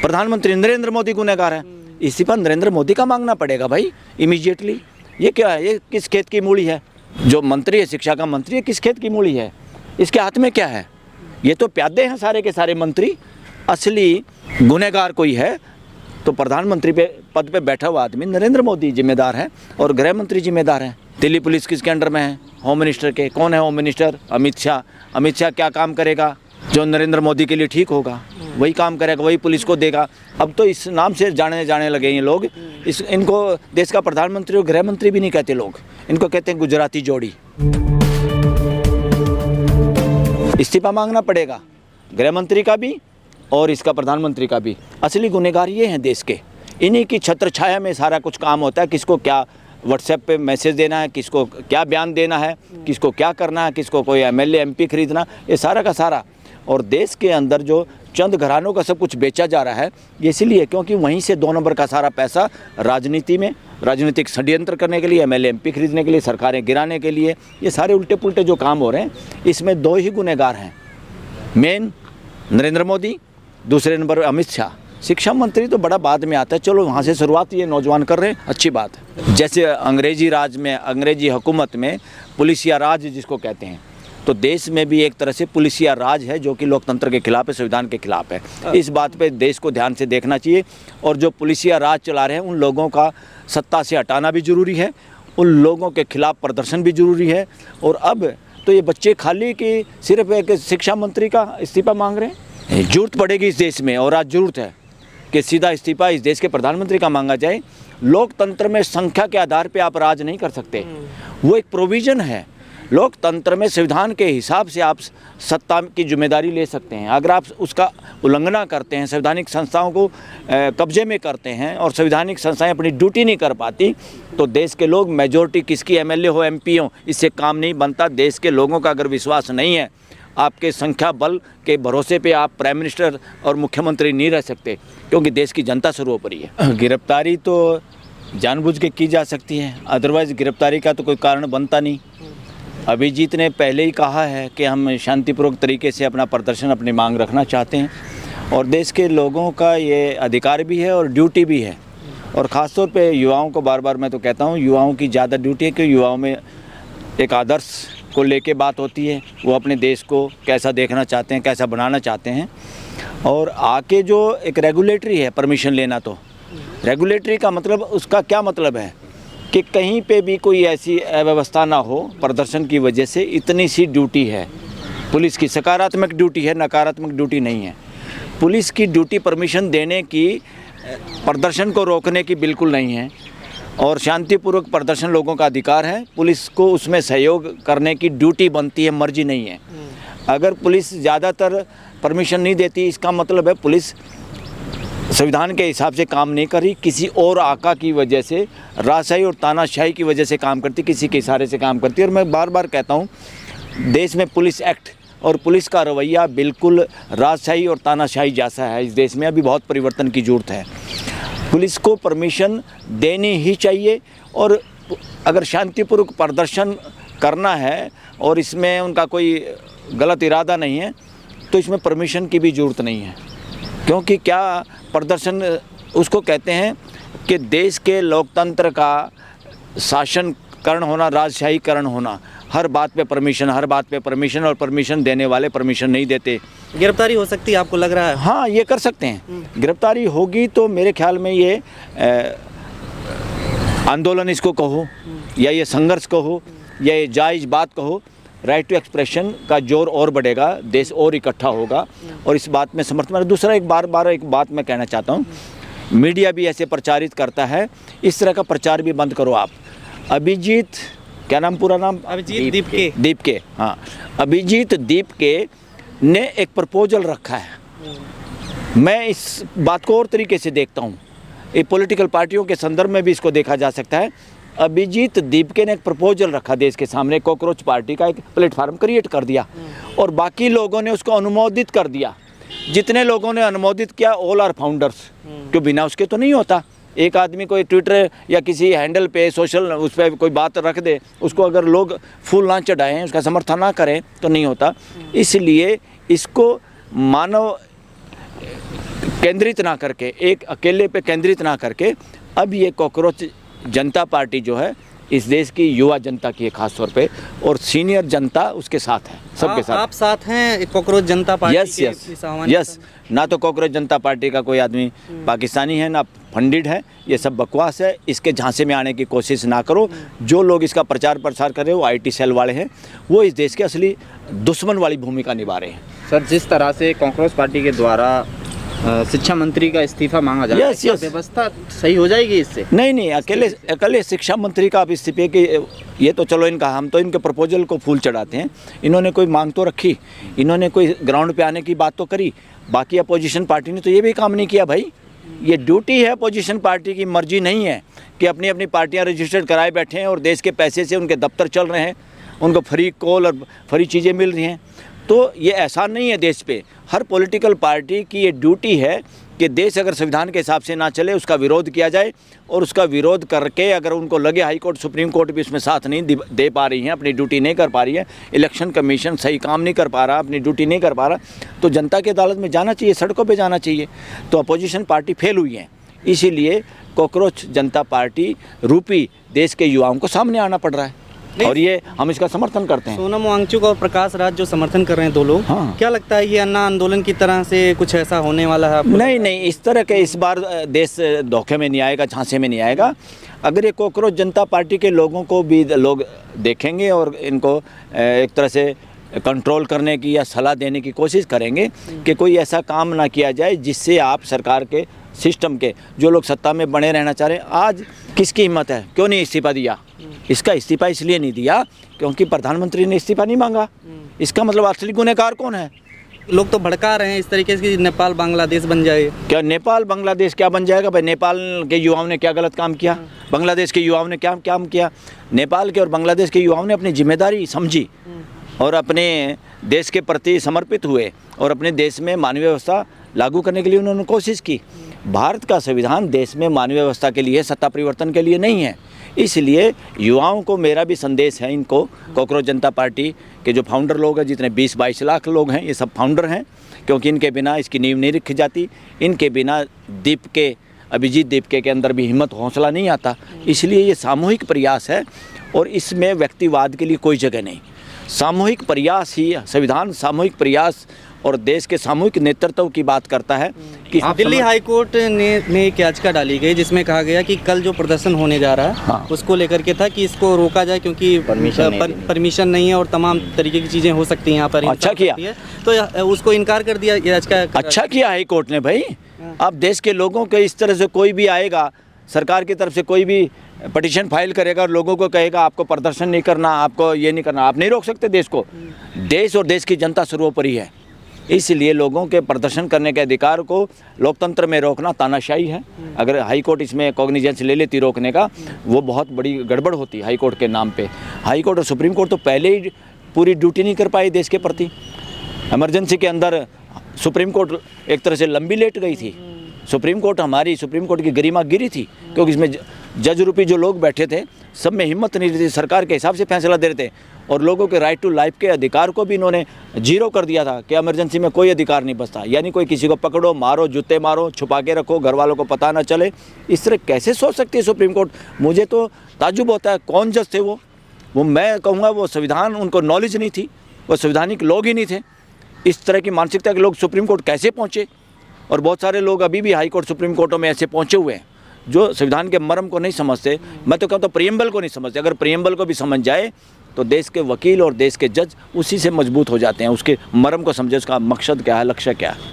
प्रधानमंत्री नरेंद्र मोदी गुनहगार है, इस्तीफा नरेंद्र मोदी का मांगना पड़ेगा भाई इमीडिएटली। ये क्या है, ये किस खेत की मूली है? जो मंत्री है, शिक्षा का मंत्री है, किस खेत की मूली है? इसके हाथ में क्या है? ये तो प्यादे हैं सारे के सारे मंत्री। असली गुनहगार कोई है तो प्रधानमंत्री पे पद पे बैठा हुआ आदमी नरेंद्र मोदी जिम्मेदार है और गृह मंत्री जिम्मेदार है। दिल्ली पुलिस किसके अंडर में है? होम मिनिस्टर के। कौन है होम मिनिस्टर? अमित शाह। अमित शाह क्या काम करेगा? जो नरेंद्र मोदी के लिए ठीक होगा वही काम करेगा, वही पुलिस को देगा। अब तो इस नाम से जाने लगे हैं लोग। इनको देश का प्रधानमंत्री और गृह मंत्री भी नहीं कहते लोग, इनको कहते हैं गुजराती जोड़ी। इस्तीफा मांगना पड़ेगा गृह मंत्री का भी और इसका प्रधानमंत्री का भी। असली गुनहगार ये हैं देश के, इन्हीं की छत्र छाया में सारा कुछ काम होता है। किसको क्या व्हाट्सएप पे मैसेज देना है, किसको क्या बयान देना है, किसको क्या करना है, किसको कोई एमएलए एमपी खरीदना, ये सारा का सारा। और देश के अंदर जो चंद घरानों का सब कुछ बेचा जा रहा है, ये इसीलिए क्योंकि वहीं से 2 नंबर का सारा पैसा राजनीति में, राजनीतिक षड्यंत्र करने के लिए, एमएलए एमपी खरीदने के लिए, सरकारें गिराने के लिए, ये सारे उल्टे पुल्टे जो काम हो रहे हैं, इसमें 2 ही गुनहगार हैं। मेन नरेंद्र मोदी, दूसरे नंबर अमित शाह। शिक्षा मंत्री तो बड़ा बाद में आता है, चलो वहाँ से शुरुआत ये नौजवान कर रहे हैं, अच्छी बात है। जैसे अंग्रेजी राज में, अंग्रेजी हुकूमत में पुलिसिया राज जिसको कहते हैं, तो देश में भी एक तरह से पुलिसिया राज है जो कि लोकतंत्र के खिलाफ है, संविधान के खिलाफ है। इस बात पे देश को ध्यान से देखना चाहिए और जो पुलिसिया राज चला रहे हैं उन लोगों का सत्ता से हटाना भी जरूरी है, उन लोगों के खिलाफ प्रदर्शन भी जरूरी है। और अब तो ये बच्चे खाली कि सिर्फ एक शिक्षा मंत्री का इस्तीफा मांग रहे हैं। जरूरत पड़ेगी इस देश में, और आज जरूरत है कि सीधा इस्तीफा इस देश के प्रधानमंत्री का मांगा जाए। लोकतंत्र में संख्या के आधार पे आप राज नहीं कर सकते, वो एक प्रोविज़न है। लोकतंत्र में संविधान के हिसाब से आप सत्ता की जिम्मेदारी ले सकते हैं। अगर आप उसका उल्लंघना करते हैं, संवैधानिक संस्थाओं को कब्जे में करते हैं और संवैधानिक संस्थाएं अपनी ड्यूटी नहीं कर पाती, तो देश के लोग, मेजॉरिटी किसकी एमएलए हो एमपी हो, इससे काम नहीं बनता। देश के लोगों का अगर विश्वास नहीं है, आपके संख्या बल के भरोसे पे आप प्राइम मिनिस्टर और मुख्यमंत्री नहीं रह सकते, क्योंकि देश की जनता सर्वोपरि है। गिरफ्तारी तो जानबूझ के की जा सकती है, अदरवाइज़ गिरफ्तारी का तो कोई कारण बनता नहीं। अभिजीत ने पहले ही कहा है कि हम शांतिपूर्वक तरीके से अपना प्रदर्शन, अपनी मांग रखना चाहते हैं और देश के लोगों का ये अधिकार भी है और ड्यूटी भी है। और ख़ासतौर पे युवाओं को बार बार मैं तो कहता हूँ, युवाओं की ज़्यादा ड्यूटी है कि युवाओं में एक आदर्श को लेके बात होती है, वो अपने देश को कैसा देखना चाहते हैं, कैसा बनाना चाहते हैं। और आके जो एक रेगुलेटरी है परमिशन लेना, तो रेगुलेटरी का मतलब, उसका क्या मतलब है कि कहीं पे भी कोई ऐसी अव्यवस्था ना हो प्रदर्शन की वजह से। इतनी सी ड्यूटी है पुलिस की, सकारात्मक ड्यूटी है, नकारात्मक ड्यूटी नहीं है। पुलिस की ड्यूटी परमिशन देने की, प्रदर्शन को रोकने की बिल्कुल नहीं है, और शांतिपूर्वक प्रदर्शन लोगों का अधिकार है। पुलिस को उसमें सहयोग करने की ड्यूटी बनती है, मर्जी नहीं है। अगर पुलिस ज़्यादातर परमिशन नहीं देती, इसका मतलब है पुलिस संविधान के हिसाब से काम नहीं कर रही, किसी और आका की वजह से, राजशाही और तानाशाही की वजह से काम करती, किसी के इशारे से काम करती है। और मैं बार बार कहता हूँ, देश में पुलिस एक्ट और पुलिस का रवैया बिल्कुल राजशाही और तानाशाही जैसा है। इस देश में अभी बहुत परिवर्तन की ज़रूरत है। पुलिस को परमिशन देनी ही चाहिए, और अगर शांतिपूर्वक प्रदर्शन करना है और इसमें उनका कोई गलत इरादा नहीं है, तो इसमें परमिशन की भी ज़रूरत नहीं है। क्योंकि क्या प्रदर्शन उसको कहते हैं कि देश के लोकतंत्र का शासनकरण होना, राजशाहीकरण होना, हर बात पे परमिशन, हर बात पे परमिशन, और परमिशन देने वाले परमिशन नहीं देते। गिरफ्तारी हो सकती है, आपको लग रहा है? हाँ, ये कर सकते हैं। गिरफ्तारी होगी तो मेरे ख्याल में ये आंदोलन इसको कहो या ये संघर्ष कहो या ये जायज़ बात कहो, राइट टू एक्सप्रेशन का जोर और बढ़ेगा, देश और इकट्ठा होगा और इस बात में समर्थन। दूसरा एक बात मैं कहना चाहता हूँ, मीडिया भी ऐसे प्रचारित करता है, इस तरह का प्रचार भी बंद करो आप। अभिजीत, क्या नाम, पूरा नाम? अभिजीत दीपके, हाँ, अभिजीत दीपके ने एक प्रपोजल रखा है। मैं इस बात को और तरीके से देखता हूँ, ये पॉलिटिकल पार्टियों के संदर्भ में भी इसको देखा जा सकता है। अभिजीत दीपके ने एक प्रपोजल रखा देश के सामने, कॉकरोच पार्टी का एक प्लेटफार्म क्रिएट कर दिया और बाकी लोगों ने उसको अनुमोदित कर दिया। जितने लोगों ने अनुमोदित किया, ऑल आर फाउंडर्स, क्यों बिना उसके तो नहीं होता। एक आदमी कोई ट्विटर या किसी हैंडल पे, सोशल उस पर कोई बात रख दे, उसको अगर लोग फूल ना चढ़ाएं, उसका समर्थन ना करें तो नहीं होता। इसलिए इसको मानव केंद्रित ना करके, एक अकेले पे केंद्रित ना करके, अब ये कॉकरोच जनता पार्टी जो है इस देश की युवा जनता की है खास तौर पे, और सीनियर जनता उसके साथ है, सबके साथ। आप साथ हैं कॉकरोच जनता पार्टी यस के यस इस सामान्य यस। ना तो कॉकरोच जनता पार्टी का कोई आदमी पाकिस्तानी है, ना फंडिड है, ये सब बकवास है। इसके झांसे में आने की कोशिश ना करो। जो लोग इसका प्रचार प्रसार कर रहे हैं वो IT सेल वाले हैं, वो इस देश के असली दुश्मन वाली भूमिका निभा रहे हैं। सर, जिस तरह से कांग्रेस पार्टी के द्वारा शिक्षा मंत्री का इस्तीफा मांगा जा रहा है, क्या व्यवस्था सही हो जाएगी इससे? नहीं, अकेले शिक्षा मंत्री का आप इस्तीफे की, ये तो चलो इनका, हम तो इनके प्रपोजल को फूल चढ़ाते हैं। इन्होंने कोई मांग तो रखी, इन्होंने कोई ग्राउंड पे आने की बात तो करी। बाकी अपोजिशन पार्टी ने तो ये भी काम नहीं किया भाई। ये ड्यूटी है अपोजिशन पार्टी की, मर्जी नहीं है कि अपनी अपनी पार्टियां रजिस्टर्ड कराए बैठे हैं और देश के पैसे से उनके दफ्तर चल रहे हैं, उनको फ्री कॉल और फ्री चीज़ें मिल रही हैं। तो ये एहसान नहीं है देश पे। हर पॉलिटिकल पार्टी की ये ड्यूटी है कि देश अगर संविधान के हिसाब से ना चले उसका विरोध किया जाए, और उसका विरोध करके अगर उनको लगे हाई कोर्ट सुप्रीम कोर्ट भी उसमें साथ नहीं दे पा रही हैं, अपनी ड्यूटी नहीं कर पा रही है, इलेक्शन कमीशन सही काम नहीं कर पा रहा, अपनी ड्यूटी नहीं कर पा रहा, तो जनता की अदालत में जाना चाहिए, सड़कों पे जाना चाहिए। तो अपोजिशन पार्टी फेल हुई है, इसीलिए कॉकरोच जनता पार्टी रूपी देश के युवाओं को सामने आना पड़ रहा है, और ये हम इसका समर्थन करते हैं। सोनम वांगचुक और प्रकाश राज जो समर्थन कर रहे हैं, दो लोग, हाँ। क्या लगता है ये अन्ना आंदोलन की तरह से कुछ ऐसा होने वाला है आपको? नहीं, इस तरह के इस बार देश धोखे में नहीं आएगा, झांसे में नहीं आएगा। अगर ये कॉकरोच जनता पार्टी के लोगों को भी लोग देखेंगे और इनको एक तरह से कंट्रोल करने की या सलाह देने की कोशिश करेंगे कि कोई ऐसा काम ना किया जाए जिससे आप सरकार के सिस्टम के जो लोग सत्ता में बने रहना चाह रहे हैं, आज किसकी हिम्मत है, क्यों नहीं इस्तीफा दिया? इसका इस्तीफा इसलिए नहीं दिया क्योंकि प्रधानमंत्री ने इस्तीफा नहीं मांगा। इसका मतलब असली गुनहगार कौन है? लोग तो भड़का रहे हैं इस तरीके से कि नेपाल बांग्लादेश बन जाए। क्या नेपाल बांग्लादेश क्या बन जाएगा भाई? नेपाल के युवाओं ने क्या गलत काम किया? बांग्लादेश के युवाओं ने क्या काम किया? नेपाल के और बांग्लादेश के युवाओं ने अपनी जिम्मेदारी समझी और अपने देश के प्रति समर्पित हुए और अपने देश में मानवीय व्यवस्था लागू करने के लिए उन्होंने कोशिश की। भारत का संविधान देश में मानवीय व्यवस्था के लिए, सत्ता परिवर्तन के लिए नहीं है। इसलिए युवाओं को मेरा भी संदेश है, इनको कॉकरोच जनता पार्टी के जो फाउंडर लोग हैं, जितने 20-22 लाख लोग हैं, ये सब फाउंडर हैं, क्योंकि इनके बिना इसकी नींव नहीं रखी जाती। इनके बिना अभिजीत दीपके के अंदर भी हिम्मत हौसला नहीं आता। इसलिए ये सामूहिक प्रयास है और इसमें व्यक्तिवाद के लिए कोई जगह नहीं। सामूहिक प्रयास ही संविधान, सामूहिक प्रयास और देश के सामूहिक नेतृत्व की बात करता है कि दिल्ली हाई कोर्ट में एक याचिका डाली गई जिसमें कहा गया कि कल जो प्रदर्शन होने जा रहा है, हाँ, उसको लेकर के था कि इसको रोका जाए क्योंकि परमिशन नहीं है और तमाम तरीके की चीज़ें हो सकती हैं यहाँ पर। अच्छा किया, तो उसको इनकार कर दिया याचिका। अच्छा किया हाई कोर्ट ने भाई। अब देश के लोगों के इस तरह से कोई भी आएगा, सरकार की तरफ से कोई भी पटिशन फाइल करेगा और लोगों को कहेगा आपको प्रदर्शन नहीं करना, आपको ये नहीं करना, आप नहीं रोक सकते देश को। देश और देश की जनता सर्वोपरि है, इसलिए लोगों के प्रदर्शन करने के अधिकार को लोकतंत्र में रोकना तानाशाही है। अगर हाई कोर्ट इसमें कॉग्निजेंस ले लेती रोकने का, वो बहुत बड़ी गड़बड़ होती हाई कोर्ट के नाम पे। हाई कोर्ट और सुप्रीम कोर्ट तो पहले ही पूरी ड्यूटी नहीं कर पाई देश के प्रति। इमरजेंसी के अंदर सुप्रीम कोर्ट एक तरह से लंबी लेट गई थी। सुप्रीम कोर्ट की गरिमा गिरी थी क्योंकि इसमें जज रूपी जो लोग बैठे थे, सब में हिम्मत नहीं थी, सरकार के हिसाब से फैसला दे रहे थे और लोगों के राइट टू लाइफ के अधिकार को भी इन्होंने जीरो कर दिया था कि इमरजेंसी में कोई अधिकार नहीं बचता। यानी कोई किसी को पकड़ो, मारो, जूते मारो, छुपा के रखो, घर वालों को पता ना चले। इस तरह कैसे सोच सकती है सुप्रीम कोर्ट? मुझे तो ताज्जुब होता है, कौन जज थे वो मैं कहूँगा वो संविधान, उनको नॉलेज नहीं थी, वो संवैधानिक लोग ही नहीं थे। इस तरह की मानसिकता के लोग सुप्रीम कोर्ट कैसे पहुँचे? और बहुत सारे लोग अभी भी हाई कोर्ट सुप्रीम कोर्टों में ऐसे पहुँचे हुए हैं जो संविधान के मर्म को नहीं समझते। मैं तो कहता हूँ प्रियम्बल को नहीं समझते। अगर प्रियम्बल को भी समझ जाए तो देश के वकील और देश के जज उसी से मजबूत हो जाते हैं, उसके मर्म को समझे, उसका मकसद क्या है, लक्ष्य क्या है।